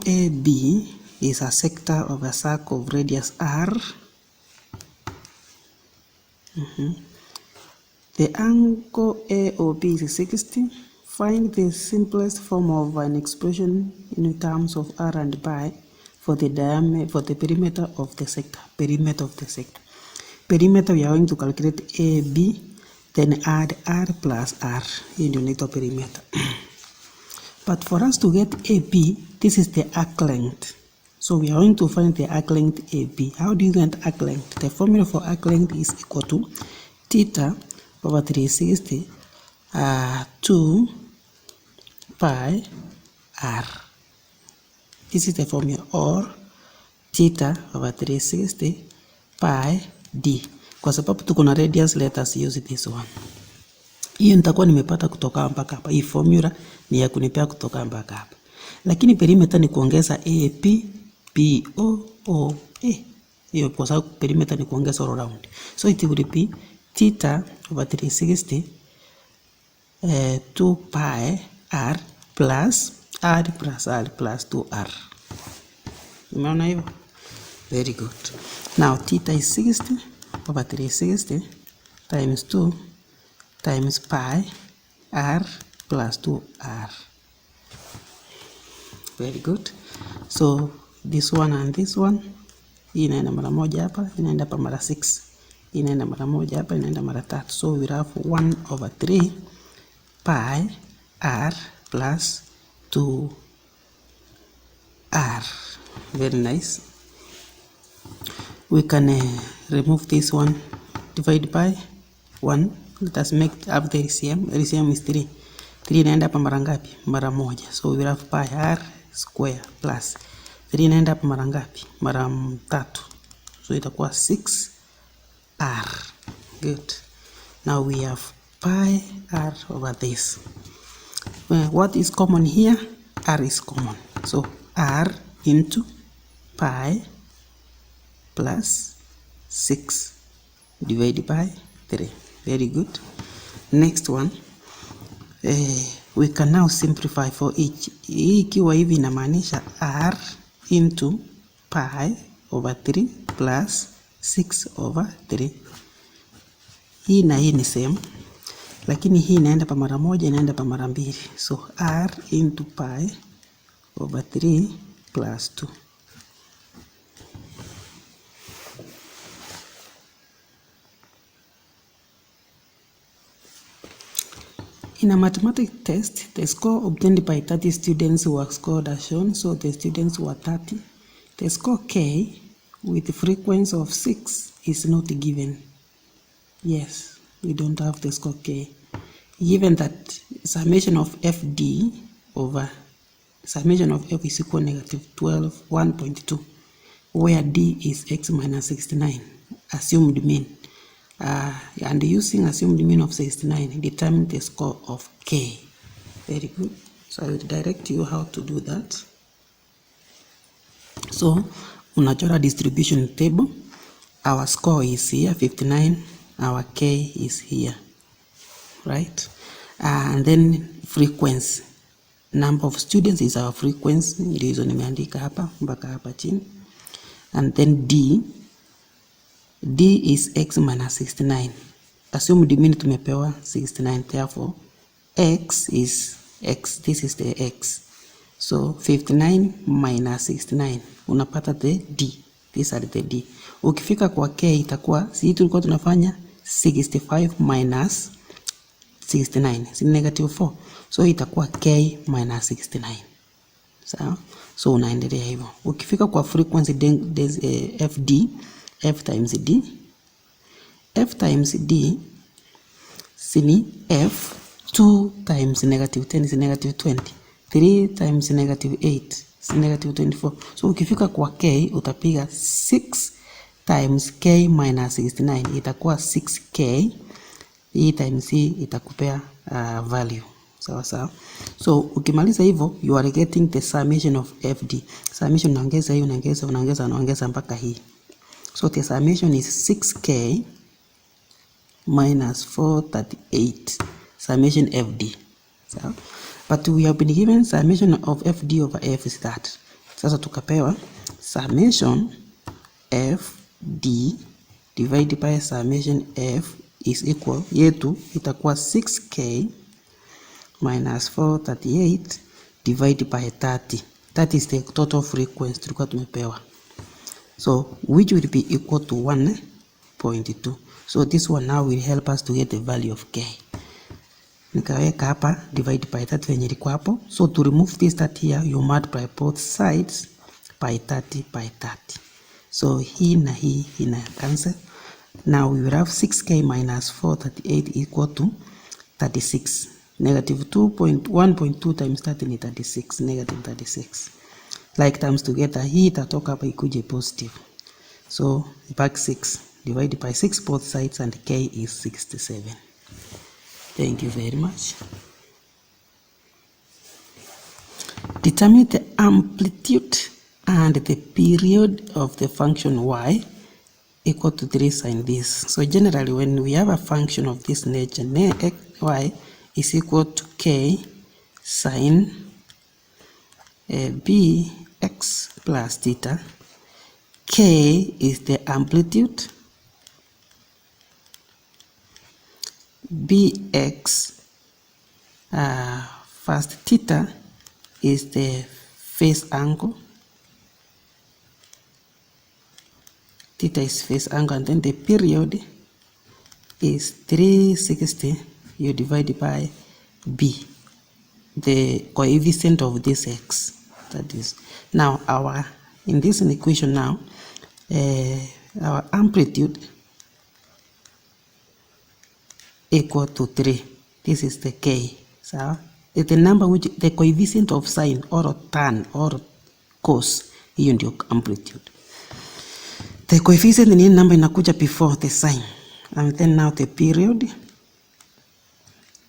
AB is a sector of a circle of radius r. The angle AOB is 60. Find the simplest form of an expression in terms of r and pi for the diameter, for the perimeter of the sector. Perimeter of the sector. Perimeter, we are going to calculate AB, then add r plus r in unit of perimeter. But for us to get AB, this is the arc length. So we are going to find the arc length AB. How do you get arc length? The formula for arc length is equal to theta over 360 2 pi r. This is the formula, or theta over 360 pi d. Kwa sababu tuko na radius, let us use this one. Hiyo nitakuwa nimepata kutoka mpaka hapa. Hii formula ni ya kunipea kutoka mpaka hapa. Lakini perimeter ni kuongeza AP, BO, OA. Hiyo kwa sababu perimeter ni kuongeza all around. So it will be theta over 360 2 pi r plus r plus r plus 2r. Umeona hivyo? Very good. Now theta is 60 over 360 times 2 times pi r plus 2r. Very good. So this one and this one, hii inaenda mara moja hapa, inaenda hapa mara 6. Inaenda mara moja hapa, inaenda mara 3. So we have 1 over 3 pi r plus 2r. Very nice. We can remove this one, divide by 1. Let us make up the LCM. LCM is 3. 3 inaenda hapa mara ngapi? Mara moja. So we have pi r square plus 3 inaenda hapa mara ngapi? Mara 3. So itakuwa 6r. Good. Now we have pi r over this. What is common here? R is common. So r into pi plus 6 divided by 3. Very good. Next one, we can now simplify for each. Hii ikiwa hivi inamaanisha r into pi over 3 plus 6 over 3. Hii na hii ni same, lakini hii inaenda pa mara moja, inaenda pa mara mbili. So r into pi over 3 plus 2. In a mathematics test, the score obtained by 30 students were scored as shown. So the students were 30. The score K with frequency of 6 is not given. Yes, we don't have the score K. Given that summation of FD over summation of F is equal to negative 12, 1.2, where D is x minus 69, assumed mean. And using assumed mean of 69, determine the score of K. Very good. So I will direct you how to do that. So, unachora distribution table. Our score is here, 59. Our K is here. Right? And then frequency. Number of students is our frequency. Ndizo nimeandika hapa mpaka hapa chini. And then D is x minus 69. Assume the mean tumepewa 69. Therefore, x is x. This is the x. So 59 minus 69. Unapata the D. These are the D. Ukifika kwa K itakuwa, si tulikuwa tunafanya 65 minus 69. Si negative 4. So itakuwa K minus 69. Sawa? So unaendelea hivyo. Ukifika kwa frequency FD, F times D. F times D sini F 2 times negative 10 is negative 20. 3 times negative 8 is negative 24. So ukifika kwa K utapiga 6 times K minus 69. Itakuwa 6K. Hii times hii itakupea value. Sawa sawa. So ukimaliza hivyo, you are getting the summation of FD. Summation unaongeza hii, unaongeza mpaka hii. So the summation is 6K minus 438. Summation FD. So, but we have been given summation of FD over F is that Sasa tukapewa summation FD divided by summation F is equal, yetu itakuwa 6K minus 438 divided by 30. That is the total frequency tulikuwa tumepewa. So which will be equal to 1.2. So this one now will help us to get the value of K. Nikaweka hapa divide by 30 venye ilikuwa hapo. So to remove this 30 here, you multiply both sides by 30 by 30. So hii na hii ina cancel. Now we will have 6K minus 438 equal to 36. Negative 1.2 times 30 ni 36. Negative 36. Like terms together, hii itatoka hapa ikuje positive. So back 6 divided by 6 both sides and K is 67. Thank you very much. Determine the amplitude and the period of the function y equal to 3 sin this. So generally when we have a function of this nature, y is equal to k sin bx plus theta. K is the amplitude, bx first theta is the phase angle. Theta is phase angle, and then the period is 360. You divide by b, the coefficient of this x. That is now our, in this equation now, our amplitude equal to 3. This is the k. So it's the number which the coefficient of sine or tan or cos, hiyo ndio amplitude. The coefficient ni number inakuja before the sign. And then now the period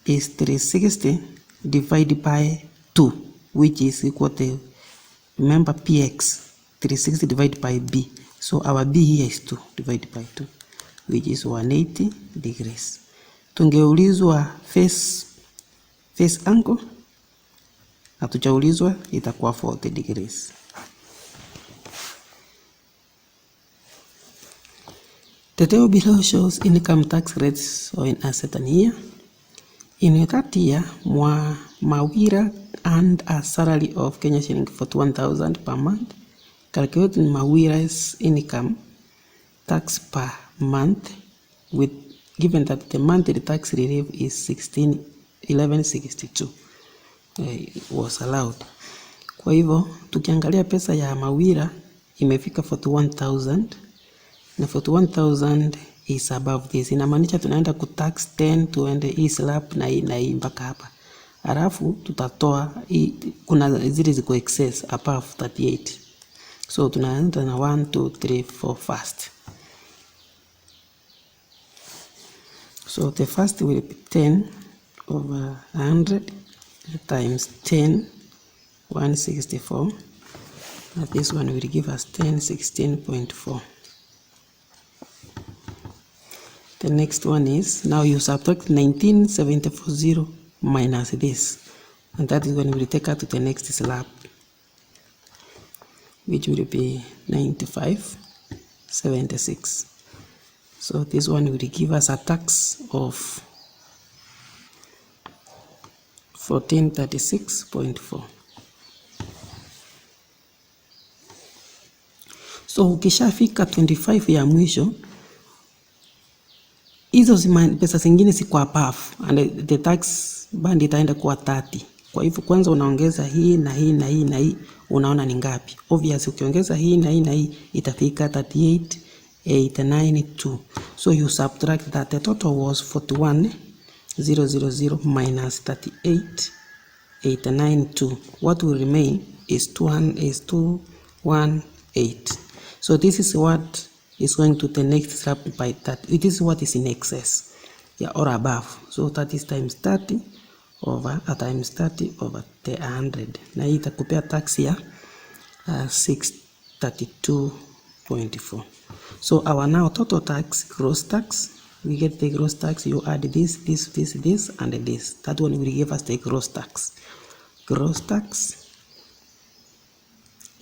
is 360 divided by 2, which is equal to, remember px, 360 divided by b. So our b here is 2 divided by 2, which is 180 degrees. Tungeulizwa face angle, hatujaulizwa, itakuwa 40 degrees. The table below shows income tax rates in a certain year. In that year, Mawira earned a salary of Kenya shilling 41,000 per month. Calculating Mawira's income tax per month, with given that the monthly tax relief is 1162 was allowed. Kwa hivyo tukiangalia pesa ya Mawira imefika 41,000. Na 41,000 is above this. Inamaanisha tunaenda kutax 10 tuende hii slab na hii mpaka hapa. Alafu tutatoa kuna zile ziko excess above 38. So tunaenda na 1 2 3 4 first. So the first will be 10 over 100 times 10, 164. And this one will give us 1016.4. The next one is, now you subtract 19,740 minus this, and that is when we take her to the next slab, which will be 95,76. So this one will give us a tax of 1436.4. So ukishafika 25 ya mwisho, hizo pesa zingine ziko above and the tax band itaenda kuwa 30. Kwa hivyo kwanza unaongeza hii na hii na hii na hii, unaona ni ngapi? Obviously ukiongeza hii na hii na hii itafika 38,892. So you subtract that. The total was 41,000 minus 38,892. What will remain is 218. So this is what is going to the next slab by that. It is what is in excess, yeah, or above. So that is times 30 over times 30 over the 100. Na hii itakupea tax ya 632.4. So our now total tax, gross tax, we get the gross tax. You add this, and this. That one will give us the gross tax. Gross tax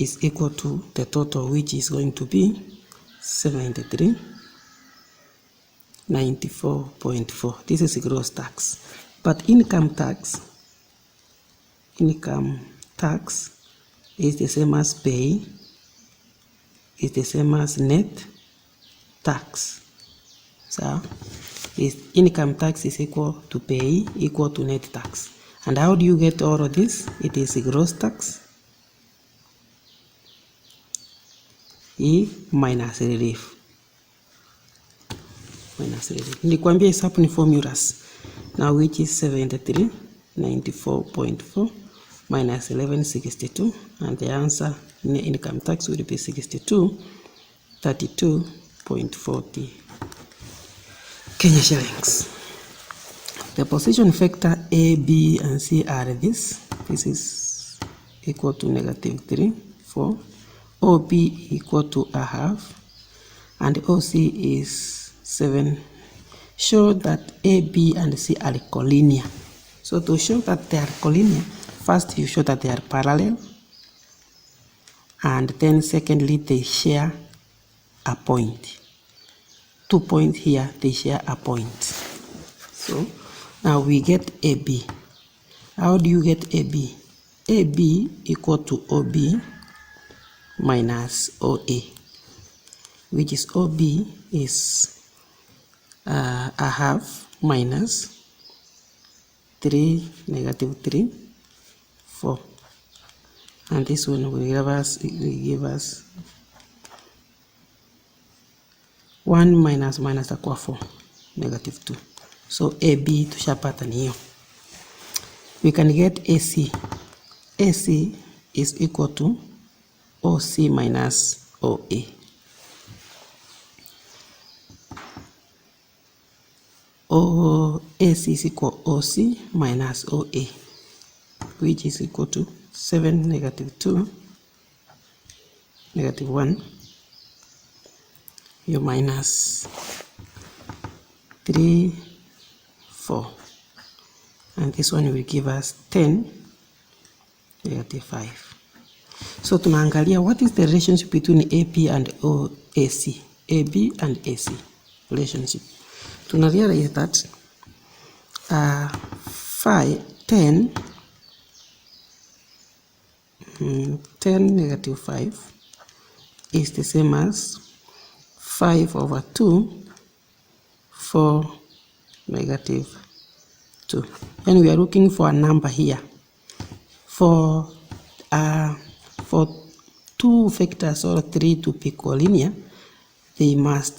is equal to the total, which is going to be 73.94.4. This is gross tax. But income tax is the same as pay, is the same as net tax. So income tax is equal to pay equal to net tax. And how do you get all of this? It is gross tax E minus relief. Nilikwambia hesabu ni formulas. Now which is 73.94.4 minus 1162, and the answer in income tax would be 62.32.40 Kenya shillings. The position factor A, B, and C are this. This is equal to -3, 4. OB equal to a half, and OC is 7. Show that A, B, and C are collinear. So to show that they are collinear, first you show that they are parallel, and then secondly they share a point. 2 points here, they share a point. So now we get AB. How do you get AB? AB equal to OB minus OA, which is OB is a half minus 3, -3, 4. And this one will give us 1 minus aqua 4, -2. So AB tushapata ni hiyo. We can get AC. AC is equal to OC minus OA. AC is equal OC minus OA, which is equal to 7, -2, -1. You minus 3, 4. And this one will give us 10, -5. So tunaangalia what is the relationship between AP and AC. AB and AC relationship. Tuna realize that 10 -5 is the same as 5/2 4 -2. And we are looking for a number here. For 2 vectors or 3 to be collinear,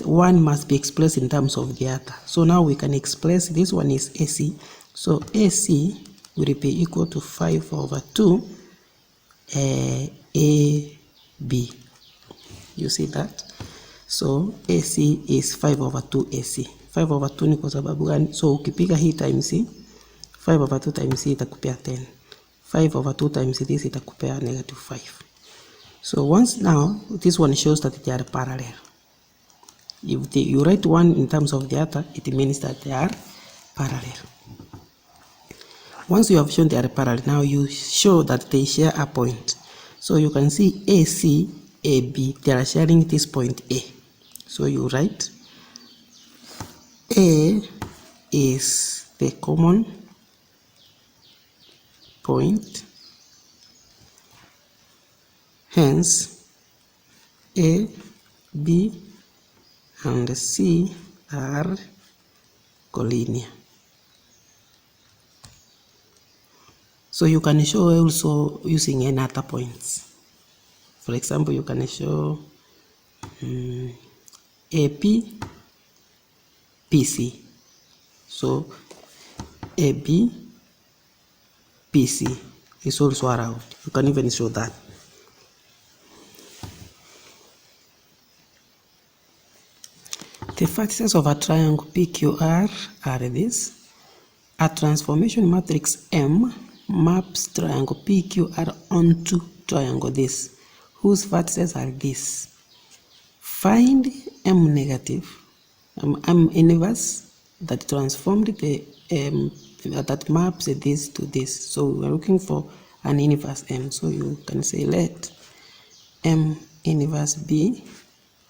one must be expressed in terms of the other. So now we can express, this one is AC. So AC will be equal to 5/2 AB. You see that? So AC is 5/2 AC. 5/2 ni kwa sababu gani? So ukipiga hii times 5/2 times itakupea 10. 5/2 times this itakupea -5. So once now, this one shows that they are parallel. If you write one in terms of the other, it means that they are parallel. Once you have shown they are parallel, now you show that they share a point. So you can see AC, AB, they are sharing this point A. So you write A is the common point, hence A, B, and C are collinear. So you can show also using any other points. For example, you can show AP, PC. So AB, PC is also around. You can even show that. The vertices of a triangle PQR are this. A transformation matrix M maps triangle PQR onto triangle this, whose vertices are this. Find M negative, M inverse that transformed the that maps this to this. So we are looking for an inverse M. So you can say let M inverse B,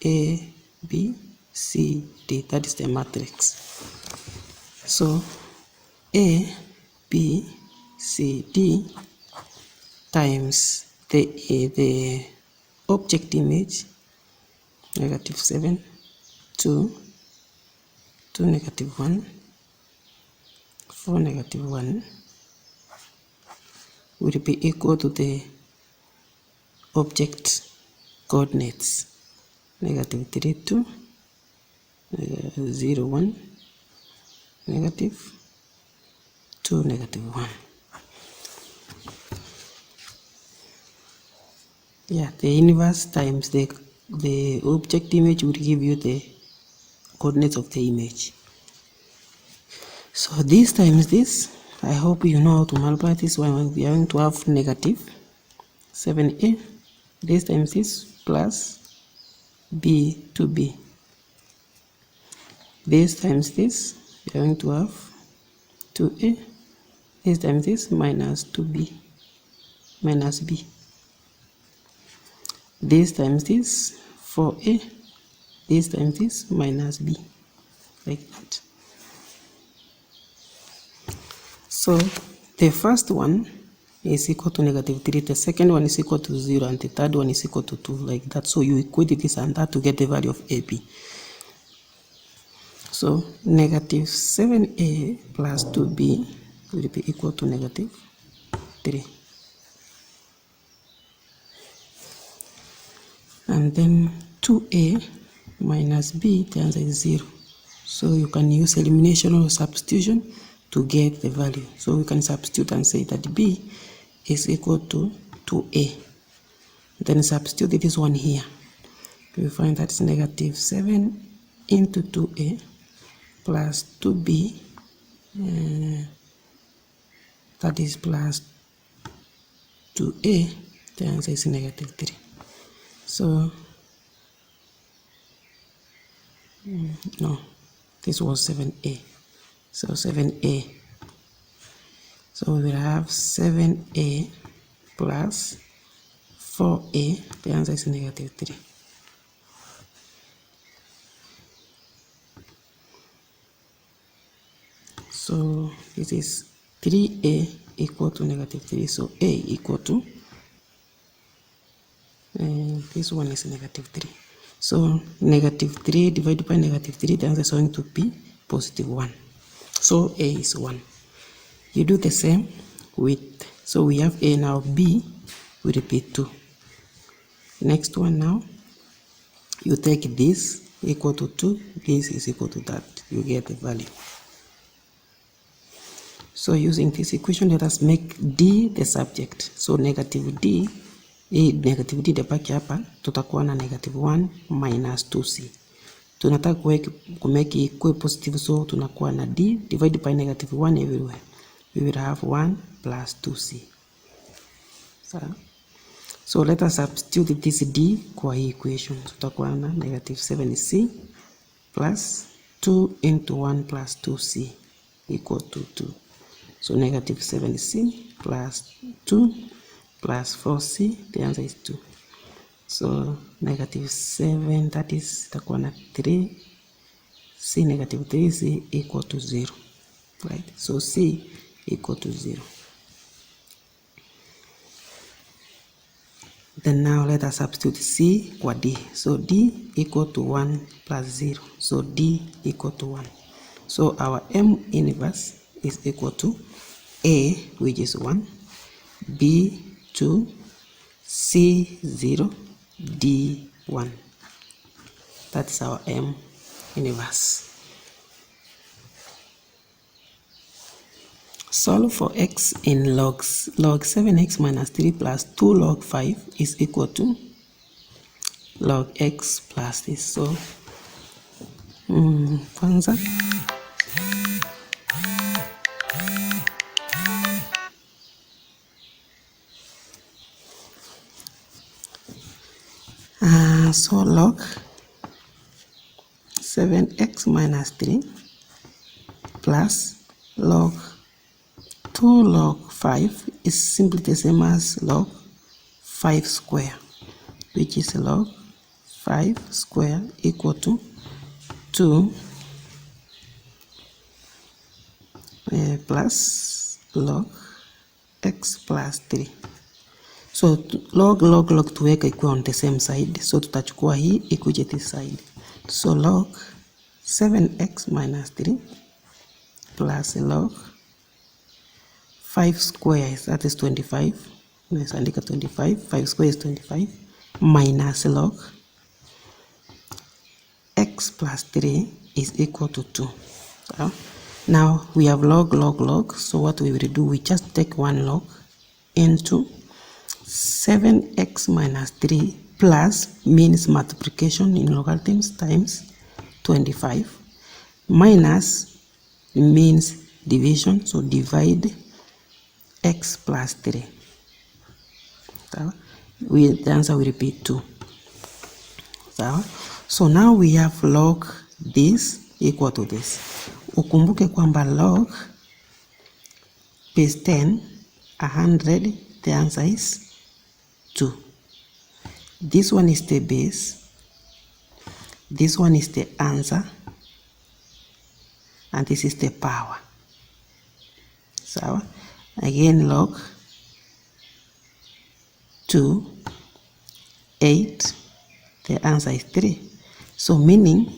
A, B, C, D. That is the matrix. So A, B, C, D times the object image, -7, 2, 2, -1, 4, -1, will be equal to the object coordinates, -3, 2, 0, 1, -2, -1. Yeah, the inverse times the object image will give you the coordinates of the image. So this times this, I hope you know how to multiply this one. We are going to have -7a, this times this, plus b to b. This times this, we are going to have 2a, this times this, minus 2b, minus b. This times this, 4a, this times this, minus b, like that. So the first one is equal to -3, the second one is equal to 0, and the third one is equal to 2, like that. So you equate this and that to get the value of AB. So -7a plus 2b will be equal to -3. And then 2a minus b, the answer is 0. So you can use elimination or substitution to get the value. So we can substitute and say that b is equal to 2a. Then substitute this one here. We find that it's -7 into 2a plus 2b, that is plus 2a, the answer is -3. So, no, this was 7a. So 7a. So we will have 7a plus 4a, the answer is -3. So this is 3a equal to -3. So a equal to, this one is -3. So -3 divided by -3, the answer is going to be +1. So a is 1. You do the same with, so we have a now, b will be 2. Next one now, you take this equal to 2, this is equal to that, you get the value. So using this equation, let us make d the subject. So -d, negative d debaki hapa, tutakuwa na -1 minus 2c. Tunataka kumake ikuwe positive, so tunakuwa na d divided by -1 everywhere. We will have 1 plus 2c. So let us substitute this d kwa hii equation. Tutakuwa na -7c plus 2 into 1 plus 2c equal to 2. So -7c plus 2 plus 4c, the answer is 2. So -7, that is itakuwa na 3, c -3c equal to 0, right? So c equal to 0. Then now let us substitute c kwa d. So d equal to 1 plus 0. So d equal to 1. So our M inverse is equal to A, which is 1, B 2, C 0, D 1. That's our M inverse. Solve for x in logs. Log 7x minus 3 plus 2 log 5 is equal to log x plus this. So, kwanza so log 7x minus 3 plus log 2 log 5 is simply the same as log 5 square. which is log 5 square equal to 2 plus log x plus 3. So log tuweka ikuwa on the same side, so tutachukua hii ikuje this side. So log 7x minus 3 plus log 5 square, that is 25. Let's andika 25. 5 square is 25 minus log x plus 3 is equal to 2. So now we have log. So what we will do, we just take one log into 7x minus 3 plus means multiplication in logarithms times 25 minus means division, so divide x plus 3. So the answer will be 2. So now we have log this equal to this. Ukumbuke kwamba log base 10 100, the answer is 2. This one is the base, this one is the answer, and this is the power. So again, log 2 8, the answer is 3. So meaning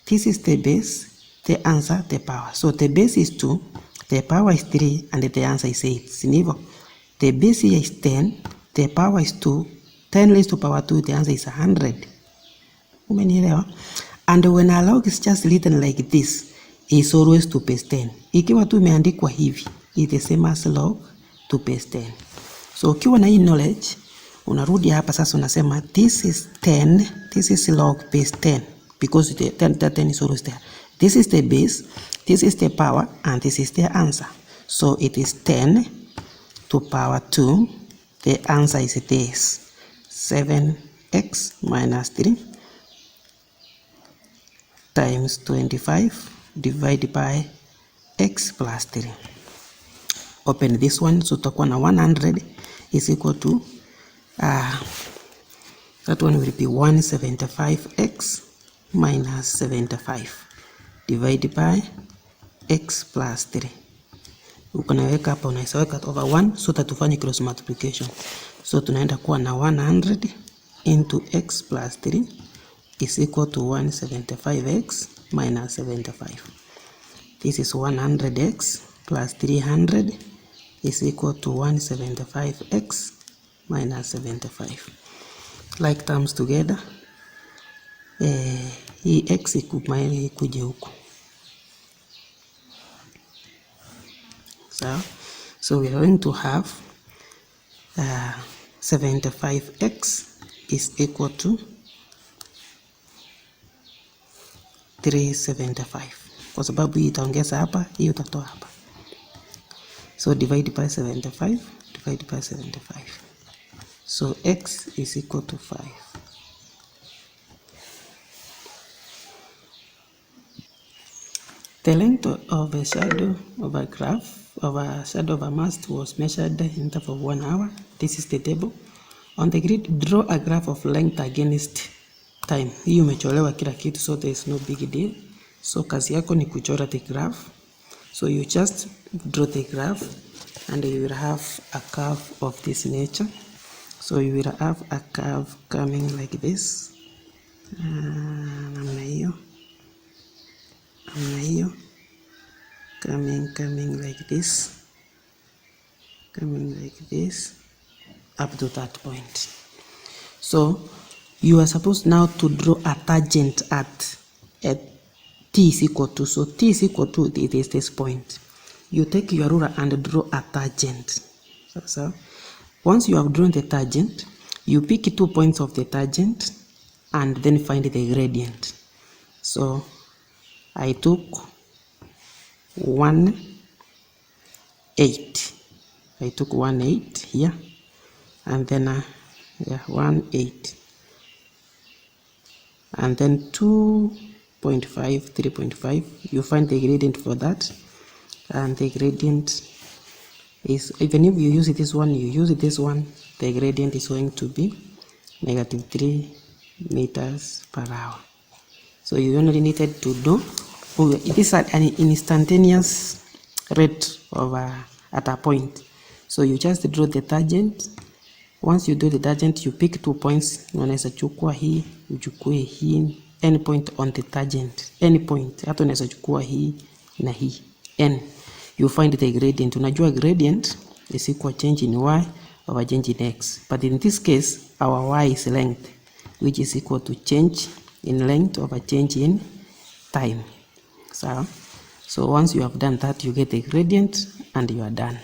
this is the base, the answer, the power. So the base is 2, the power is 3, and the answer is 8. Sinivo. The base here is 10, the power is 2, 10 raised to power 2, the answer is 100. Umenielewa? And when a log is just written like this, is always to base 10. Ikiwa tu imeandikwa hivi, is the same as log to base 10. So ukiwa na hii knowledge, unarudi hapa sasa unasema this is 10, this is log base 10, because the 10 is always there. This is the base, this is the power, and this is the answer. So it is 10 to power 2. The answer is this, 7x minus 3 times 25 divided by x plus 3. Open this one, so tutakuwa na 100 is equal to that one will be 175x minus 75 divided by x plus 3. Ukanaweka hapa, unaisaweka over 1, so tatufanye cross multiplication. So tunaenda kuwa na 100 into x plus 3 is equal to 175x minus 75. This is 100x plus 300 is equal to 175x minus 75. Like terms together, hii x ikuje huku. So we are going to have 75x is equal to 375. Kwa sababu hii itaongeza hapa, hii utatoa hapa. So divide by 75, divide by 75. So x is equal to 5. The length of a shadow of a graph of a shadow of a mast was measured in interval of 1 hour. This is the table. On the grid, draw a graph of length against time. Hii umecholewa kila kitu, so there is no big deal. So kazi yako ni kuchora the graph. So you just draw the graph and you will have a curve of this nature. So you will have a curve coming like this. Namna hiyo. Coming like this. Coming like this. Up to that point. So you are supposed now to draw a tangent at t is equal to. So t is equal to, it is this point. You take your ruler and draw a tangent. So once you have drawn the tangent, you pick 2 points of the tangent and then find the gradient. So I took 1, 8. I took 1, 8 here, and then 1, 8, and then 2.5, 3.5. You find the gradient for that, and the gradient is, even if you use this one, you use this one, the gradient is going to be -3 meters per hour. So you only needed to do, it is an instantaneous rate of at a point. So you just draw the tangent. Once you do the tangent, you pick 2 points. Unaweza chukua hii, uchukue hii, any point on the tangent, any point. Hata unaweza chukua hii na hii, n. You find the gradient. Unajua gradient is equal change in y over change in x. But in this case, our y is length, which is equal to change in length over change in time. So once you have done that, you get the gradient and you are done.